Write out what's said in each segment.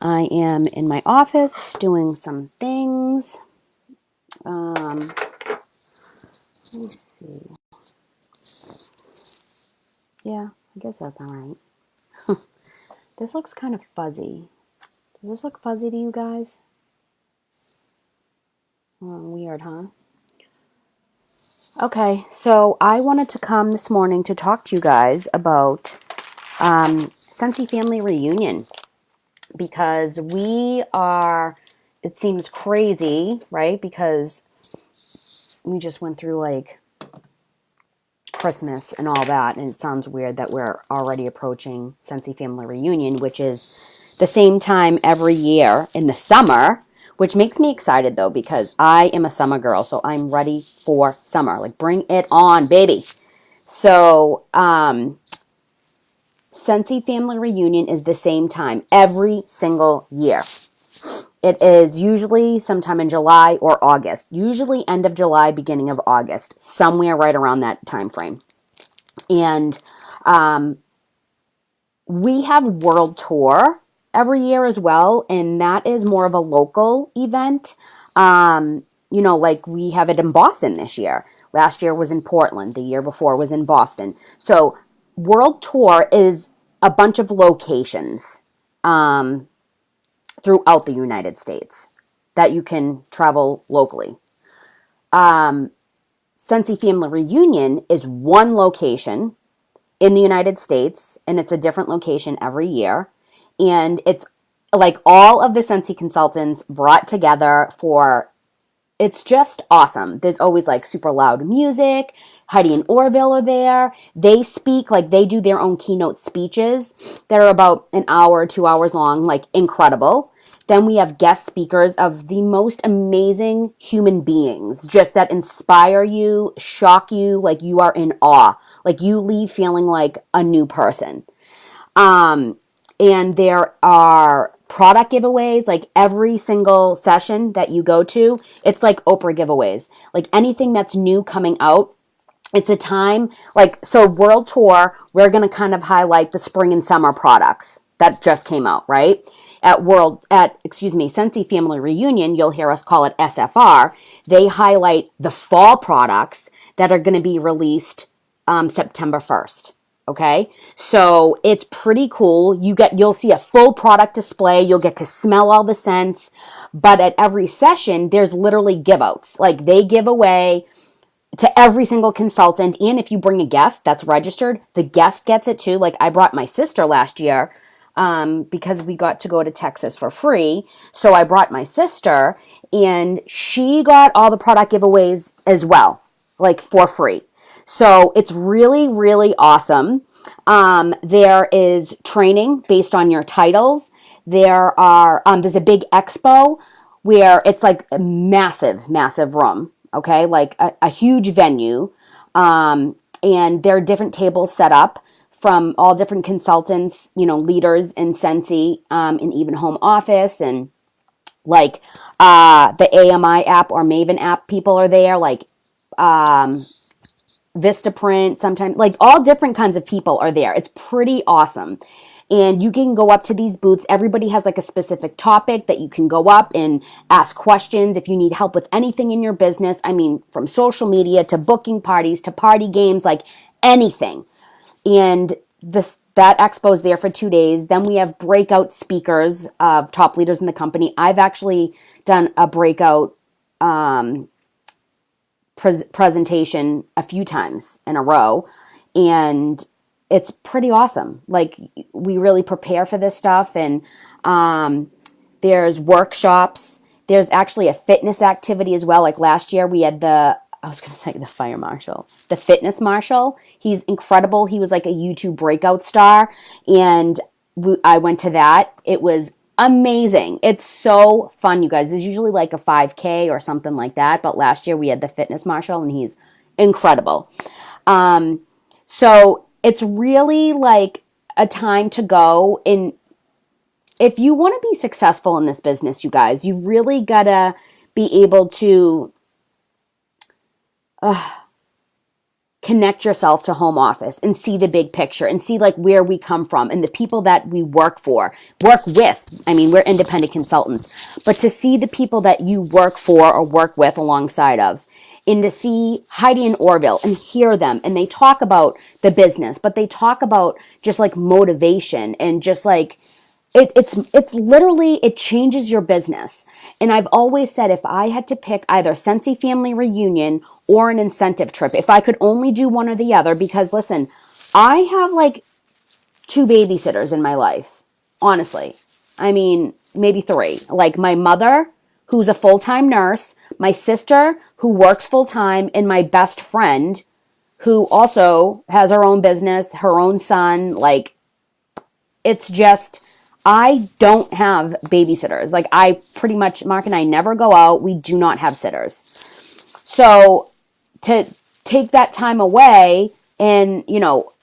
I am in my office doing some things. Let me see. Yeah, I guess that's all right. This looks kind of fuzzy. Does this look fuzzy to you guys? Weird, huh? Okay, so I wanted to come this morning to talk to you guys about Scentsy Family Reunion because it seems crazy, right? Because we just went through like Christmas and all that, and it sounds weird that we're already approaching Scentsy Family Reunion, which is the same time every year in the summer, which makes me excited though because I am a summer girl, so I'm ready for summer. Like, bring it on, baby. So, Scentsy Family Reunion is the same time every single year. It is usually sometime in July or August, usually end of July, beginning of August, somewhere right around that time frame. And we have World Tour every year as well, and that is more of a local event. Like we have it in Boston this year. Last year was in Portland. The year before was in Boston. So World Tour is a bunch of locations throughout the United States that you can travel locally. Scentsy Family Reunion is one location in the United States, and it's a different location every year. And it's like all of the Scentsy consultants brought together it's just awesome. There's always like super loud music. Heidi and Orville are there. They speak, like they do their own keynote speeches that are about an hour, 2 hours long, like incredible. Then we have guest speakers of the most amazing human beings, just that inspire you, shock you, like you are in awe. Like you leave feeling like a new person. And there are product giveaways, like every single session that you go to, it's like Oprah giveaways. Like anything that's new coming out, it's a time, so World Tour, we're going to kind of highlight the spring and summer products that just came out, right? Scentsy Family Reunion, you'll hear us call it SFR. They highlight the fall products that are going to be released September 1st. Okay, so it's pretty cool. You'll see a full product display. You'll get to smell all the scents, but at every session, there's literally give outs. Like they give away to every single consultant, and if you bring a guest that's registered, the guest gets it too. Like I brought my sister last year because we got to go to Texas for free. So I brought my sister, and she got all the product giveaways as well, like for free. So it's really, really awesome. There is training based on your titles. There's a big expo where it's like a massive, massive room. Okay, like a huge venue. And there are different tables set up from all different consultants, leaders in Scentsy, and even home office, and like the AMI app or Maven app people are there, like Vistaprint, sometimes, like all different kinds of people are there. It's pretty awesome. And you can go up to these booths. Everybody has like a specific topic that you can go up and ask questions if you need help with anything in your business. I mean, from social media to booking parties to party games, like anything. And that expo is there for 2 days. Then we have breakout speakers of top leaders in the company. I've actually done a breakout presentation a few times in a row, and it's pretty awesome. Like we really prepare for this stuff, and there's workshops. There's actually a fitness activity as well. Like last year we had the fire marshal, the fitness marshal. He's incredible. He was like a YouTube breakout star, and I went to that. It was amazing. It's so fun, you guys. There's usually like a 5K or something like that, but last year we had the fitness marshal, and he's incredible. So it's really like a time to go. And if you want to be successful in this business, you guys, you really gotta be able to connect yourself to home office and see the big picture and see like where we come from and the people that we work with. I mean, we're independent consultants, but to see the people that you work for or work with alongside of, and to see Heidi and Orville and hear them, and they talk about the business, but they talk about just like motivation and just like it's literally, it changes your business. And I've always said, if I had to pick either Scentsy family reunion or an incentive trip, if I could only do one or the other, because listen, I have like 2 babysitters in my life, honestly. I mean, maybe 3. Like my mother, who's a full-time nurse, my sister, who works full-time, and my best friend, who also has her own business, her own son. Like, it's just, I don't have babysitters. Like, I pretty much, Mark and I never go out. We do not have sitters. So to take that time away and, you know,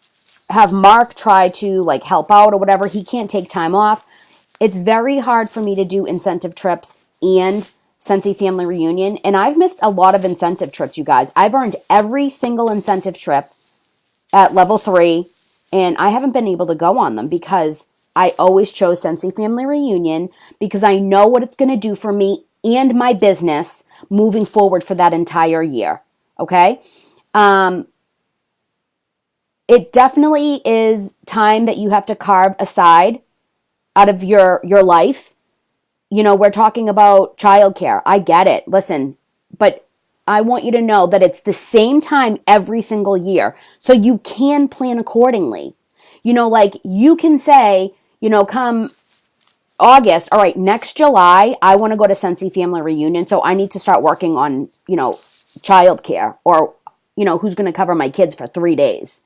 have Mark try to like help out or whatever, he can't take time off. It's very hard for me to do incentive trips and Scentsy family reunion. And I've missed a lot of incentive trips, you guys. I've earned every single incentive trip at level 3, and I haven't been able to go on them because I always chose Scentsy family reunion because I know what it's going to do for me and my business moving forward for that entire year. Okay? It definitely is time that you have to carve aside out of your life. You know, we're talking about childcare. I get it. Listen, but I want you to know that it's the same time every single year. So you can plan accordingly. You know, like you can say, you know, come August, all right, next July, I want to go to Scentsy family reunion. So I need to start working on, you know, childcare or, you know, who's going to cover my kids for 3 days.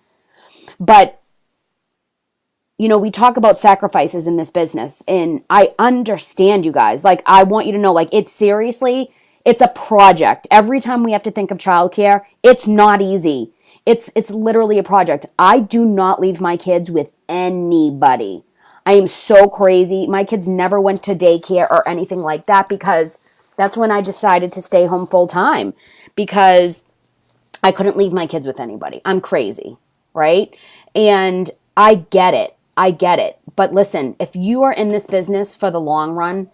But, you know, we talk about sacrifices in this business, and I understand, you guys. Like, I want you to know, like, it's seriously, it's a project. Every time we have to think of childcare, it's not easy. It's literally a project. I do not leave my kids with anybody. I am so crazy. My kids never went to daycare or anything like that because that's when I decided to stay home full time because I couldn't leave my kids with anybody. I'm crazy, right? And I get it. I get it. But listen, if you are in this business for the long run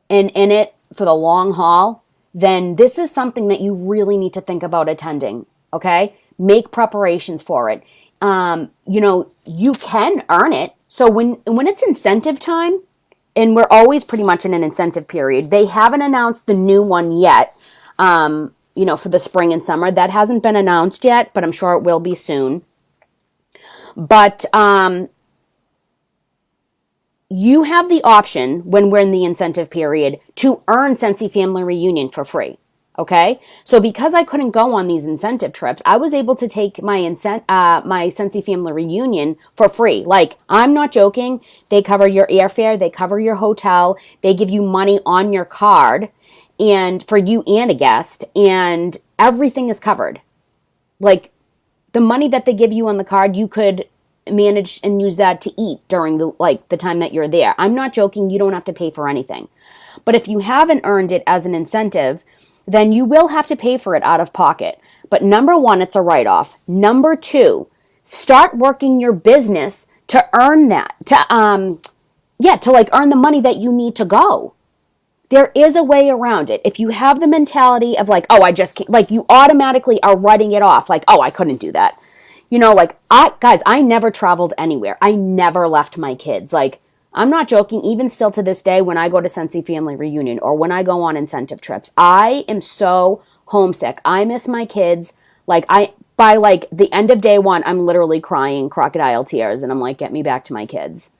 and in it for the long haul, then this is something that you really need to think about attending, okay? Make preparations for it. You know, you can earn it. So when it's incentive time, and we're always pretty much in an incentive period, they haven't announced the new one yet, you know, for the spring and summer. That hasn't been announced yet, but I'm sure it will be soon. But you have the option when we're in the incentive period to earn Scentsy family reunion for free. Okay, so because I couldn't go on these incentive trips, I was able to take my my Scentsy family reunion for free. Like, I'm not joking. They cover your airfare, they cover your hotel, they give you money on your card, and for you and a guest, and everything is covered. Like, the money that they give you on the card, you could manage and use that to eat during the time that you're there. I'm not joking. You don't have to pay for anything. But if you haven't earned it as an incentive, then you will have to pay for it out of pocket. But number 1, it's a write-off. Number 2, start working your business to earn that, to like earn the money that you need to go. There is a way around it. If you have the mentality of like, oh, I just can't, like you automatically are writing it off. Like, oh, I couldn't do that. You know, like I never traveled anywhere. I never left my kids. Like, I'm not joking. Even still to this day, when I go to Scentsy family reunion or when I go on incentive trips, I am so homesick. I miss my kids. Like, by like the end of day 1, I'm literally crying crocodile tears and I'm like, get me back to my kids.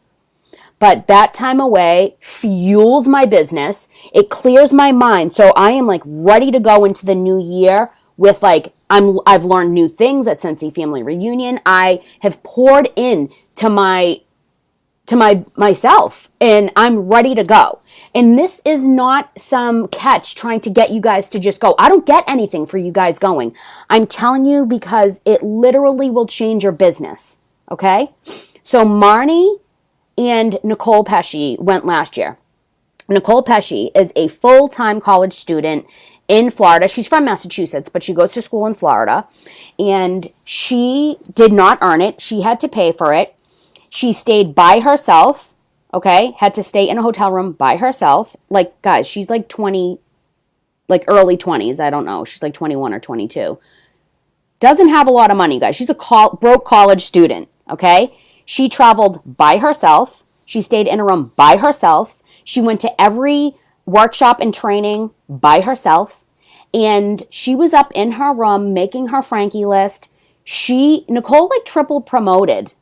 But that time away fuels my business. It clears my mind. So I am like ready to go into the new year with like, I've learned new things at Scentsy family reunion. I have poured in to myself and I'm ready to go. And this is not some catch trying to get you guys to just go. I don't get anything for you guys going. I'm telling you because it literally will change your business. Okay? So Marnie and Nicole Pesci went last year. Nicole Pesci is a full-time college student in Florida. She's from Massachusetts, but she goes to school in Florida. And she did not earn it. She had to pay for it. She stayed by herself, okay? Had to stay in a hotel room by herself. Like, guys, she's like 20, like early 20s. I don't know. She's like 21 or 22. Doesn't have a lot of money, guys. She's a broke college student, okay? She traveled by herself. She stayed in a room by herself. She went to every workshop and training by herself. And she was up in her room making her Frankie list. Nicole like triple promoted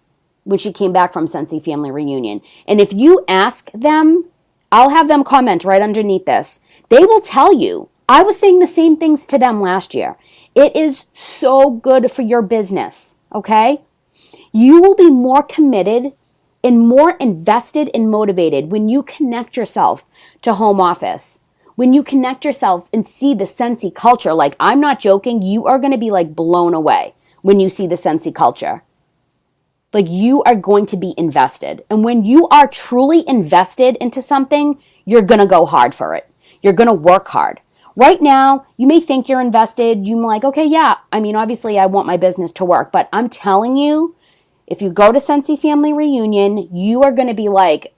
when she came back from Scentsy Family Reunion. And if you ask them, I'll have them comment right underneath this. They will tell you. I was saying the same things to them last year. It is so good for your business, okay? You will be more committed and more invested and motivated when you connect yourself to home office. When you connect yourself and see the Scentsy culture, like I'm not joking, you are going to be like blown away when you see the Scentsy culture. Like you are going to be invested. And when you are truly invested into something, you're going to go hard for it. You're going to work hard. Right now, you may think you're invested. You're like, okay, yeah, I mean, obviously I want my business to work. But I'm telling you, if you go to Scentsy Family Reunion, you are going to be like,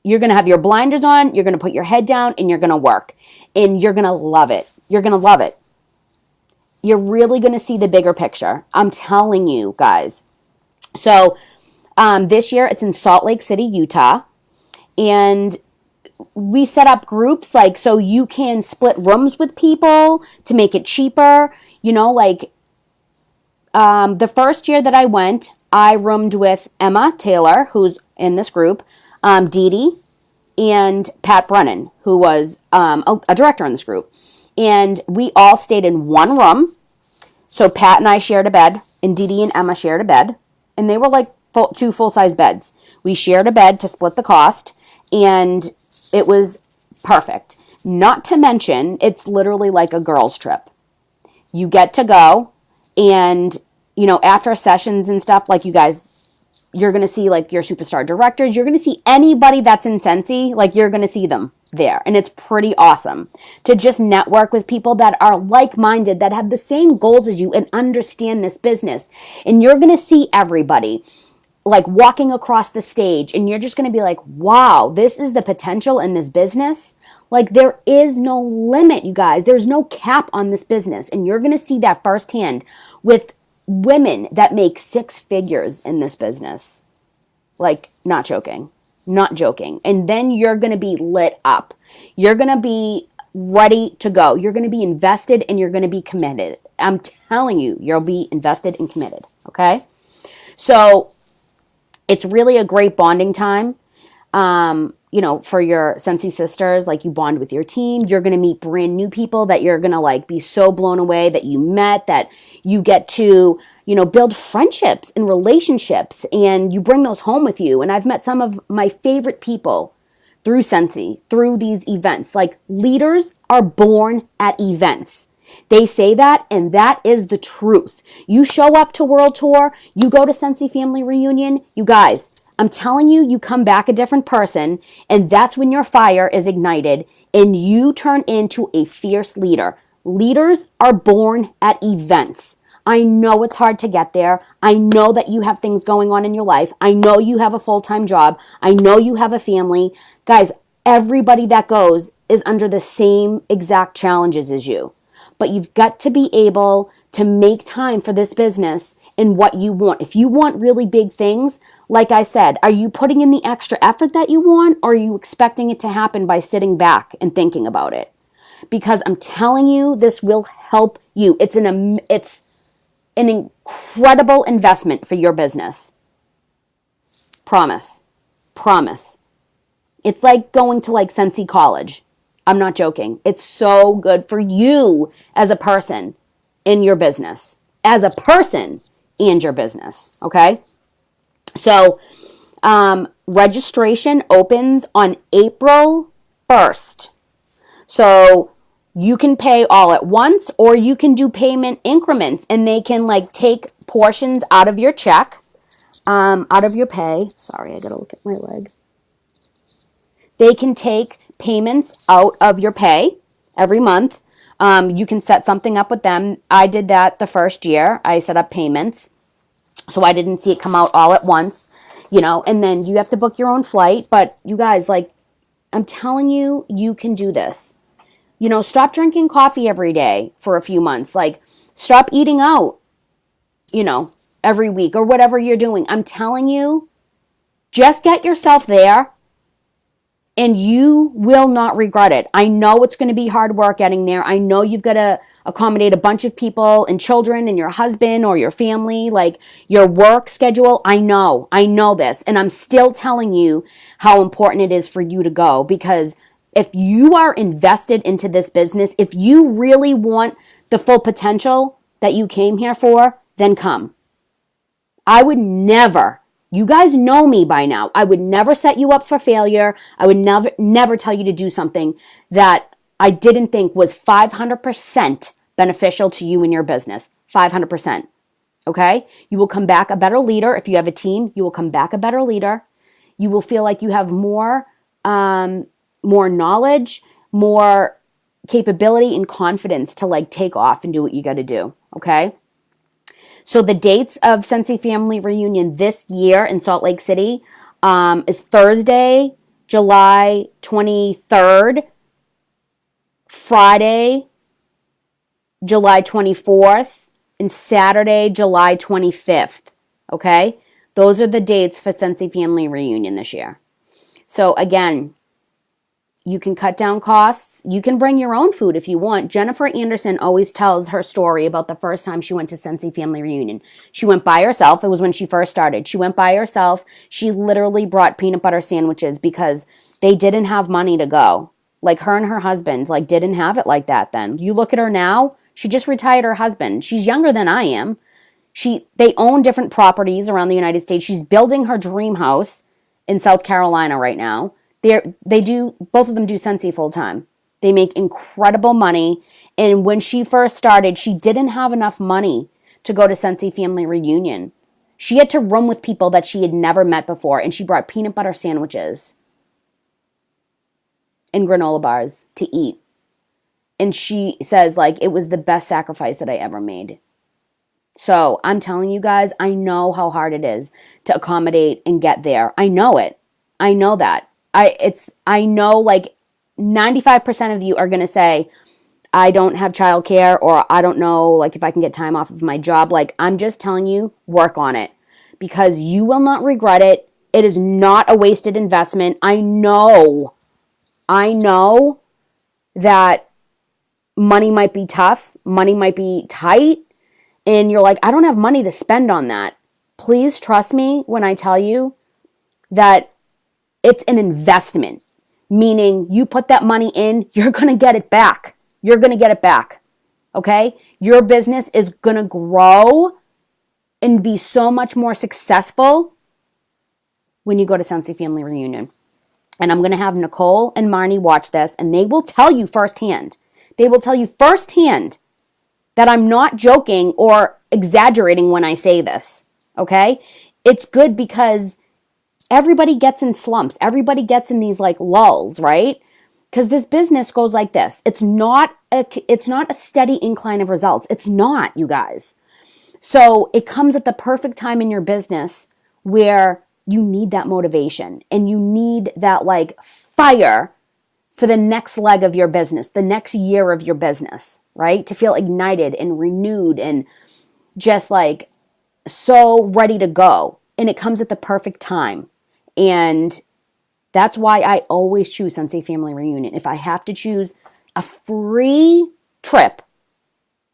you're going to have your blinders on, you're going to put your head down, and you're going to work. And you're going to love it. You're going to love it. You're really going to see the bigger picture. I'm telling you, guys. So this year, it's in Salt Lake City, Utah. And we set up groups like so you can split rooms with people to make it cheaper. You know, like the first year that I went, I roomed with Emma Taylor, who's in this group, Dee Dee, and Pat Brennan, who was a director in this group. And we all stayed in one room. So Pat and I shared a bed, and Dee Dee and Emma shared a bed. And they were like two full-size beds. We shared a bed to split the cost, and it was perfect. Not to mention, it's literally like a girls' trip. You get to go, and, you know, after sessions and stuff, like you guys, you're going to see like your superstar directors. You're going to see anybody that's in Scentsy, like you're going to see them there. And it's pretty awesome to just network with people that are like-minded, that have the same goals as you and understand this business. And you're going to see everybody like walking across the stage, and you're just going to be like, wow, this is the potential in this business. Like there is no limit, you guys. There's no cap on this business. And you're going to see that firsthand with women that make six figures in this business. Like, not joking. Not joking. And then you're going to be lit up. You're going to be ready to go. You're going to be invested and you're going to be committed. I'm telling you, you'll be invested and committed. Okay? So it's really a great bonding time. You know, for your Scentsy sisters, like you bond with your team. You're going to meet brand new people that you're going to like be so blown away that you met, that you get to, you know, build friendships and relationships, and you bring those home with you. And I've met some of my favorite people through Scentsy, through these events. Like leaders are born at events. They say that, and that is the truth. You show up to World Tour, you go to Scentsy Family Reunion, you guys, I'm telling you, you come back a different person, and that's when your fire is ignited, and you turn into a fierce leader. Leaders are born at events. I know it's hard to get there. I know that you have things going on in your life. I know you have a full-time job. I know you have a family. Guys, everybody that goes is under the same exact challenges as you. But you've got to be able to make time for this business and what you want. If you want really big things, like I said, are you putting in the extra effort that you want, or are you expecting it to happen by sitting back and thinking about it? Because I'm telling you, this will help you. It's an incredible investment for your business. Promise. Promise. It's like going to like Scentsy College. I'm not joking. It's so good for you as a person in your business. As a person and your business. Okay? So, registration opens on April 1st. So, you can pay all at once, or you can do payment increments, and they can like take portions out of your check, out of your pay. Sorry, I gotta look at my leg. They can take payments out of your pay, every month. You can set something up with them. I did that the first year. I set up payments, so I didn't see it come out all at once, and then you have to book your own flight. But you guys, like, I'm telling you, you can do this. Stop drinking coffee every day for a few months. Like, stop eating out, every week or whatever you're doing. I'm telling you, just get yourself there and you will not regret it. I know it's going to be hard work getting there. I know you've got to accommodate a bunch of people and children and your husband or your family, like your work schedule. I know this. And I'm still telling you how important it is for you to go, because if you are invested into this business, if you really want the full potential that you came here for, then come. I would never, you guys know me by now, I would never set you up for failure. I would never tell you to do something that I didn't think was 500% beneficial to you and your business. 500%. Okay? You will come back a better leader. If you have a team, you will come back a better leader. You will feel like you have more knowledge, more capability and confidence to like take off and do what you got to do. Okay? So the dates of Scentsy Family Reunion this year in Salt Lake City is Thursday, July 23rd, Friday, July 24th, and Saturday, July 25th. Okay? Those are the dates for Scentsy Family Reunion this year. So again, you can cut down costs. You can bring your own food if you want. Jennifer Anderson always tells her story about the first time she went to Scentsy Family Reunion. She went by herself. It was when she first started. She went by herself. She literally brought peanut butter sandwiches because they didn't have money to go. Like, her and her husband, like, didn't have it like that then. You look at her now, she just retired her husband. She's younger than I am. They own different properties around the United States. She's building her dream house in South Carolina right now. Both of them do Scentsy full time. They make incredible money. And when she first started, she didn't have enough money to go to Scentsy Family Reunion. She had to room with people that she had never met before, and she brought peanut butter sandwiches and granola bars to eat. And she says, like, it was the best sacrifice that I ever made. So I'm telling you guys, I know how hard it is to accommodate and get there. I know it. I know that. I know like 95% of you are going to say, I don't have childcare, or I don't know like if I can get time off of my job. Like, I'm just telling you, work on it, because you will not regret it. It is not a wasted investment. I know that money might be tough. Money might be tight. And you're like, I don't have money to spend on that. Please trust me when I tell you that it's an investment, meaning you put that money in, you're going to get it back. You're going to get it back. Okay? Your business is going to grow and be so much more successful when you go to Scentsy Family Reunion. And I'm going to have Nicole and Marnie watch this, and they will tell you firsthand. They will tell you firsthand that I'm not joking or exaggerating when I say this. Okay? It's good because everybody gets in slumps. Everybody gets in these like lulls, right? Because this business goes like this. It's not a steady incline of results. It's not, you guys. So it comes at the perfect time in your business where you need that motivation and you need that like fire for the next leg of your business, the next year of your business, right? To feel ignited and renewed and just like so ready to go. And it comes at the perfect time. And that's why I always choose Scentsy Family Reunion. If I have to choose a free trip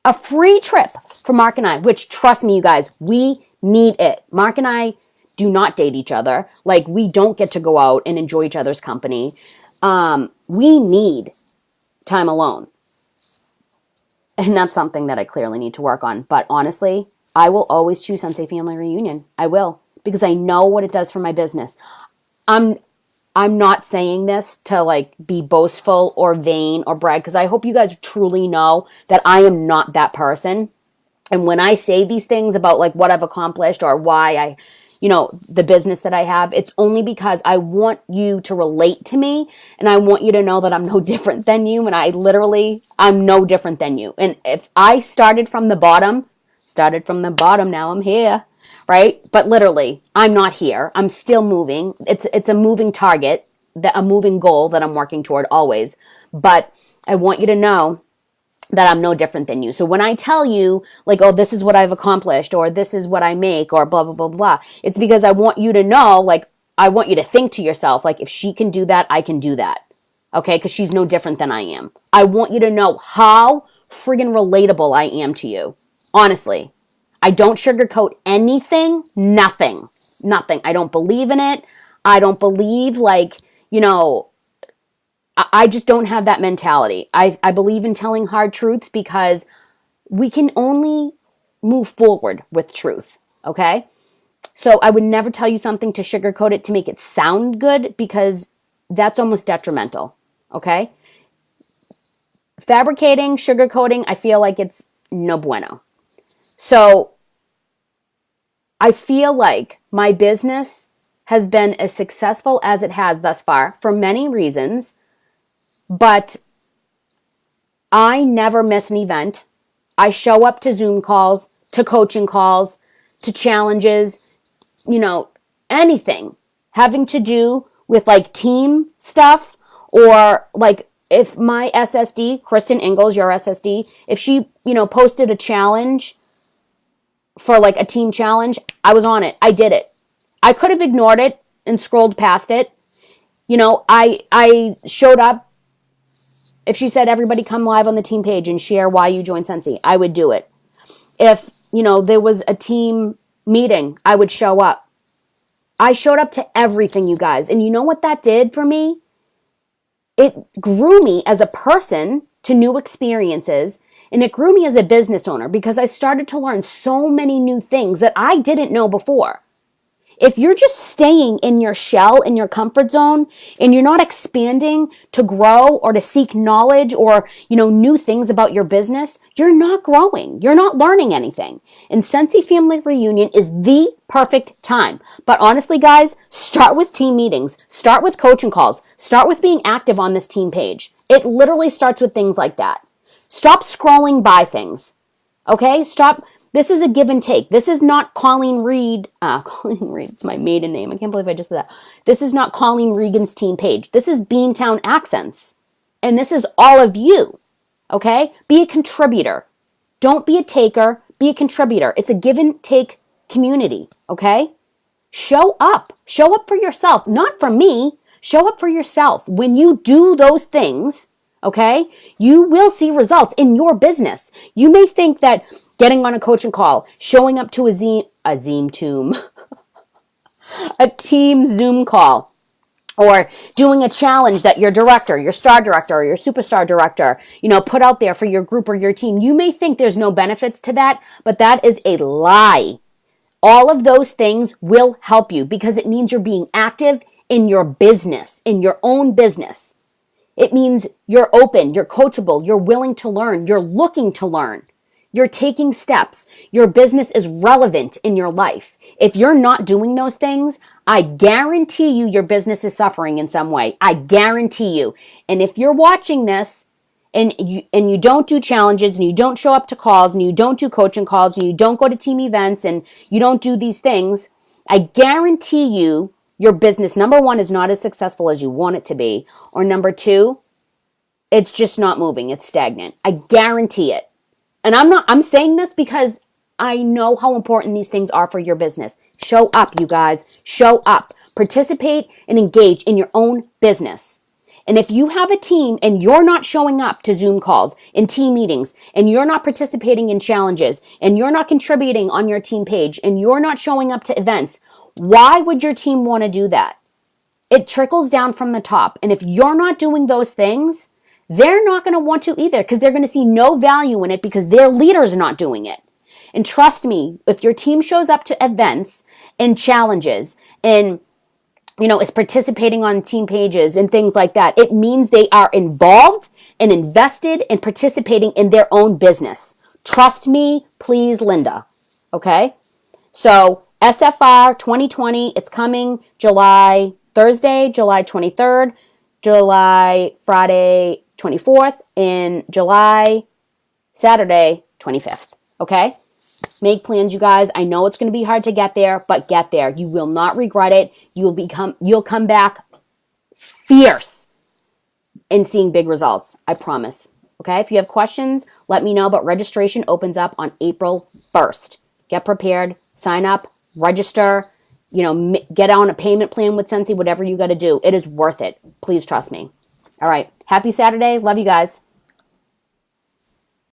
for Mark and I, which, trust me, you guys, we need it. Mark and I do not date each other. Like, we don't get to go out and enjoy each other's company. We need time alone. And that's something that I clearly need to work on. But honestly, I will always choose Scentsy Family Reunion. I will. Because I know what it does for my business. I'm not saying this to like be boastful or vain or brag, because I hope you guys truly know that I am not that person. And when I say these things about like what I've accomplished or why I the business that I have. It's only because I want you to relate to me, and I want you to know that I'm no different than you. And I'm no different than you. And if I started from the bottom, now I'm here, right? But literally, I'm not here. I'm still moving. It's a moving target, a moving goal that I'm working toward always. But I want you to know that I'm no different than you. So when I tell you, like, oh, this is what I've accomplished, or this is what I make, or blah, blah, blah, blah, it's because I want you to know, like, I want you to think to yourself, like, if she can do that, I can do that. Okay? Because she's no different than I am. I want you to know how friggin' relatable I am to you. Honestly. I don't sugarcoat anything. Nothing. I don't believe in it. I don't believe, like, I just don't have that mentality. I believe in telling hard truths because we can only move forward with truth, okay? So I would never tell you something to sugarcoat it to make it sound good because that's almost detrimental, okay? Fabricating, sugarcoating, I feel like it's no bueno. So I feel like my business has been as successful as it has thus far for many reasons. But I never miss an event. I show up to Zoom calls, to coaching calls, to challenges, anything having to do with like team stuff, or like if my SSD, Kristen Ingalls, your SSD, if she, posted a challenge for like a team challenge, I was on it. I did it. I could have ignored it and scrolled past it. I showed up. If she said, everybody come live on the team page and share why you joined Scentsy, I would do it. If, there was a team meeting, I would show up. I showed up to everything, you guys. And you know what that did for me? It grew me as a person to new experiences, and it grew me as a business owner because I started to learn so many new things that I didn't know before. If you're just staying in your shell, in your comfort zone, and you're not expanding to grow or to seek knowledge or, new things about your business, you're not growing. You're not learning anything. And Scentsy Family Reunion is the perfect time. But honestly, guys, start with team meetings. Start with coaching calls. Start with being active on this team page. It literally starts with things like that. Stop scrolling by things. Okay? Stop. This is a give and take. This is not Colleen Reed. Colleen Reed's my maiden name. I can't believe I just said that. This is not Colleen Regan's team page. This is Beantown Accents. And this is all of you. Okay? Be a contributor. Don't be a taker. Be a contributor. It's a give and take community. Okay? Show up. Show up for yourself. Not for me. Show up for yourself. When you do those things, okay, you will see results in your business. You may think that getting on a coaching call, showing up to a team Zoom call, or doing a challenge that your director, your star director, or your superstar director, put out there for your group or your team. You may think there's no benefits to that, but that is a lie. All of those things will help you because it means you're being active in your business, in your own business. It means you're open, you're coachable, you're willing to learn, you're looking to learn. You're taking steps. Your business is relevant in your life. If you're not doing those things, I guarantee you your business is suffering in some way. I guarantee you. And if you're watching this and you don't do challenges and you don't show up to calls and you don't do coaching calls and you don't go to team events and you don't do these things, I guarantee you your business, number one, is not as successful as you want it to be. Or number two, it's just not moving. It's stagnant. I guarantee it. And I'm saying this because I know how important these things are for your business. Show up, you guys. Show up. Participate and engage in your own business. And if you have a team and you're not showing up to Zoom calls and team meetings, and you're not participating in challenges, and you're not contributing on your team page, and you're not showing up to events, why would your team want to do that? It trickles down from the top. And if you're not doing those things, they're not going to want to either because they're going to see no value in it because their leader's not doing it. And trust me, if your team shows up to events and challenges and, is participating on team pages and things like that, it means they are involved and invested and participating in their own business. Trust me, please, Linda. Okay? So SFR 2020, it's coming Thursday, July 23rd, Friday 24th, and Saturday 25th. Okay? Make plans, you guys. I know it's going to be hard to get there, but get there. You will not regret it. You'll come back fierce in seeing big results. I promise. Okay? If you have questions, let me know, but registration opens up on April 1st. Get prepared, sign up, register, get on a payment plan with Scentsy, whatever you got to do. It is worth it. Please trust me. All right. Happy Saturday. Love you guys.